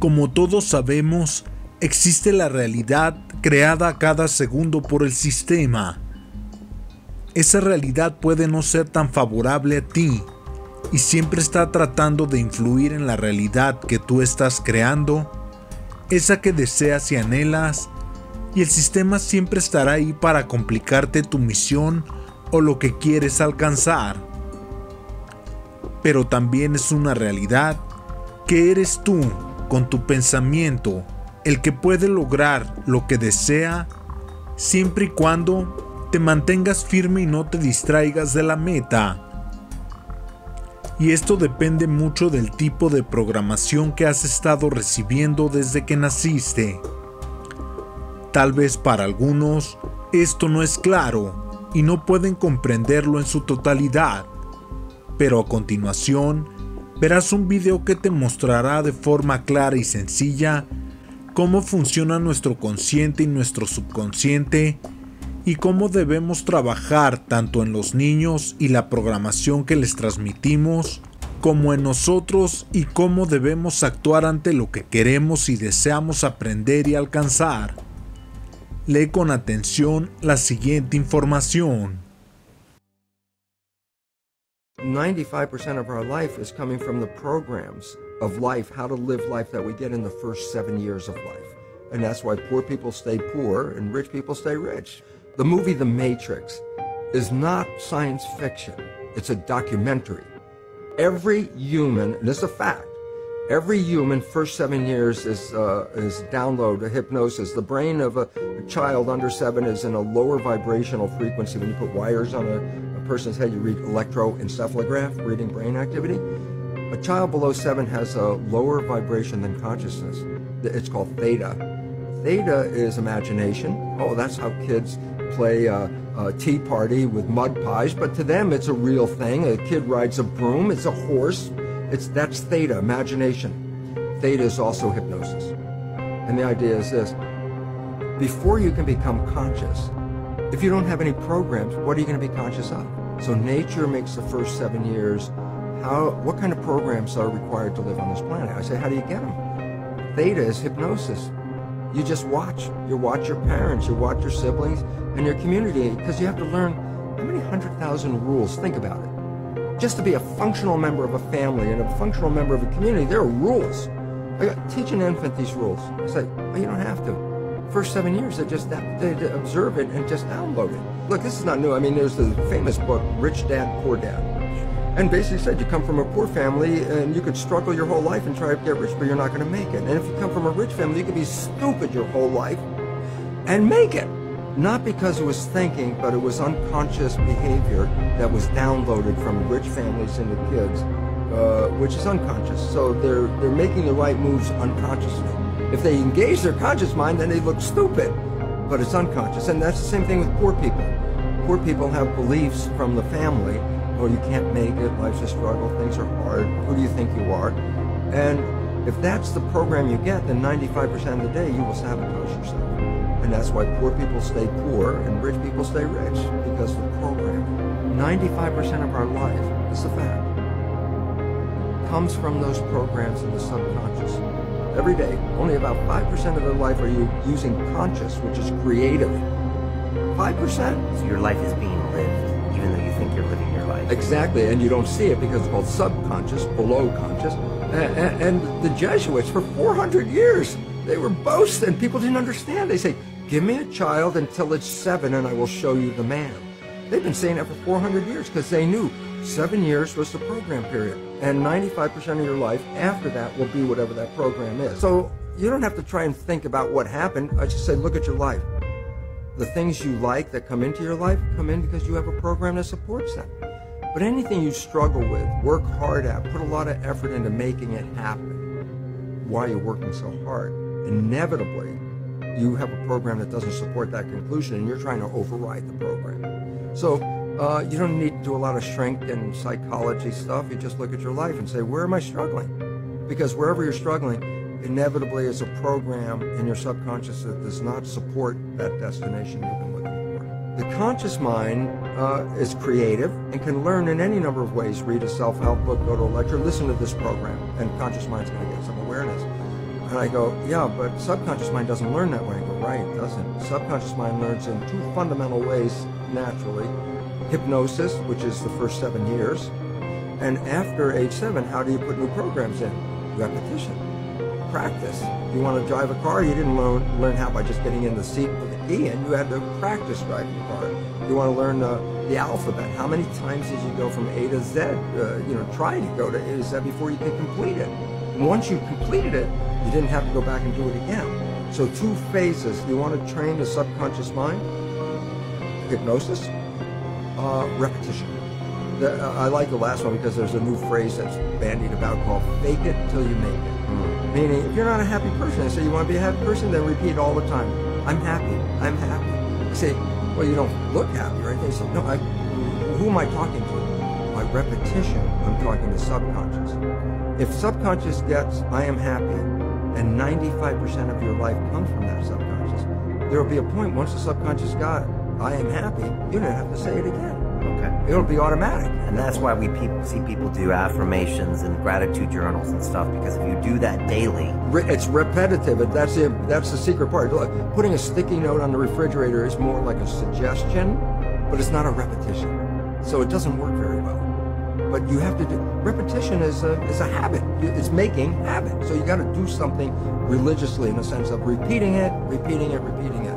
Como todos sabemos, existe la realidad creada a cada segundo por el sistema. Esa realidad puede no ser tan favorable a ti y siempre está tratando de influir en la realidad que tú estás creando, esa que deseas y anhelas, y el sistema siempre estará ahí para complicarte tu misión o lo que quieres alcanzar. Pero también es una realidad que eres tú, con tu pensamiento, el que puede lograr lo que desea, siempre y cuando te mantengas firme y no te distraigas de la meta. Y esto depende mucho del tipo de programación que has estado recibiendo desde que naciste. Tal vez para algunos esto no es claro y no pueden comprenderlo en su totalidad, pero a continuación verás un video que te mostrará de forma clara y sencilla cómo funciona nuestro consciente y nuestro subconsciente y cómo debemos trabajar tanto en los niños y la programación que les transmitimos, como en nosotros y cómo debemos actuar ante lo que queremos y deseamos aprender y alcanzar. Lee con atención la siguiente información. 95% of our life is coming from the programs of life, how to live life that we get in the first 7 years of life. And that's why poor people stay poor and rich people stay rich. The movie The Matrix is not science fiction. It's a documentary. Every human, and this is a fact, every human first 7 years is download a hypnosis. The brain of a child under 7 is in a lower vibrational frequency. When you put wires on a person's head, you read electroencephalograph, reading brain activity. A child below 7 has a lower vibration than consciousness. It's called theta. Theta is imagination. Oh, that's how kids play a tea party with mud pies, but to them it's a real thing. A kid rides a broom, it's a horse. That's theta, imagination. Theta is also hypnosis. And the idea is this: before you can become conscious, if you don't have any programs, what are you going to be conscious of? So nature makes the first 7 years. What kind of programs are required to live on this planet? I say, how do you get them? Theta is hypnosis. You just watch. You watch your parents, you watch your siblings, and your community, because you have to learn how many 100,000 rules. Think about it. Just to be a functional member of a family and a functional member of a community, there are rules. Teach an infant these rules. I say, well, you don't have to. First 7 years, they observe it and just download it. Look, this is not new. I mean, there's the famous book, Rich Dad, Poor Dad. And basically said you come from a poor family and you could struggle your whole life and try to get rich, but you're not going to make it. And if you come from a rich family, you could be stupid your whole life and make it. Not because it was thinking, but it was unconscious behavior that was downloaded from rich families into kids, which is unconscious. So they're making the right moves unconsciously. If they engage their conscious mind, then they look stupid, but it's unconscious. And that's the same thing with poor people. Poor people have beliefs from the family. Oh, you can't make it, life's a struggle, things are hard, who do you think you are? And if that's the program you get, then 95% of the day you will sabotage yourself. And that's why poor people stay poor and rich people stay rich, because the program, 95% of our life, this is a fact, comes from those programs in the subconscious. Every day, only about 5% of their life are you using conscious, which is creative. 5%. So your life is being lived, even though you think you're living your life. Exactly, and you don't see it because it's called subconscious, below conscious. And the Jesuits, for 400 years, they were boasting. People didn't understand. They say, give me a child until it's 7 and I will show you the man. They've been saying that for 400 years because they knew 7 years was the program period. And 95% of your life after that will be whatever that program is. So you don't have to try and think about what happened. I just say, look at your life. The things you like that come into your life come in because you have a program that supports them. But anything you struggle with, work hard at, put a lot of effort into making it happen. Why you're working so hard? Inevitably, you have a program that doesn't support that conclusion and you're trying to override the program. So you don't need to do a lot of shrink and psychology stuff. You just look at your life and say, where am I struggling? Because wherever you're struggling, inevitably is a program in your subconscious that does not support that destination you've been looking for. The conscious mind is creative and can learn in any number of ways. Read a self-help book, go to a lecture, listen to this program, and conscious mind's going to get some awareness. And I go, yeah, but subconscious mind doesn't learn that way. I go, right, it doesn't. Subconscious mind learns in two fundamental ways naturally. Hypnosis, which is the first 7 years. And after age 7, how do you put new programs in? Repetition. Practice. You want to drive a car, you didn't learn how by just getting in the seat with the key in. You had to practice driving the car. You want to learn the alphabet. How many times did you go from A to Z? Try to go to A to Z before you can complete it. And once you completed it, you didn't have to go back and do it again. So 2 phases. You want to train the subconscious mind? Hypnosis, repetition. I like the last one because there's a new phrase that's bandied about called fake it till you make it. Meaning, if you're not a happy person, I say you want to be a happy person, then repeat all the time. I'm happy. I'm happy. You say, well, you don't look happy or anything. You say, no, who am I talking to? By repetition, I'm talking to subconscious. If subconscious gets, I am happy, and 95% of your life comes from that subconscious, there will be a point once the subconscious got, I am happy, you don't have to say it again. Okay. It'll be automatic. And that's why we see people do affirmations and gratitude journals and stuff, because if you do that daily... It's repetitive. That's the secret part. Look, putting a sticky note on the refrigerator is more like a suggestion, but it's not a repetition. So it doesn't work very well. But you have to do... Repetition is a habit. It's making habit. So you got to do something religiously in the sense of repeating it, repeating it, repeating it.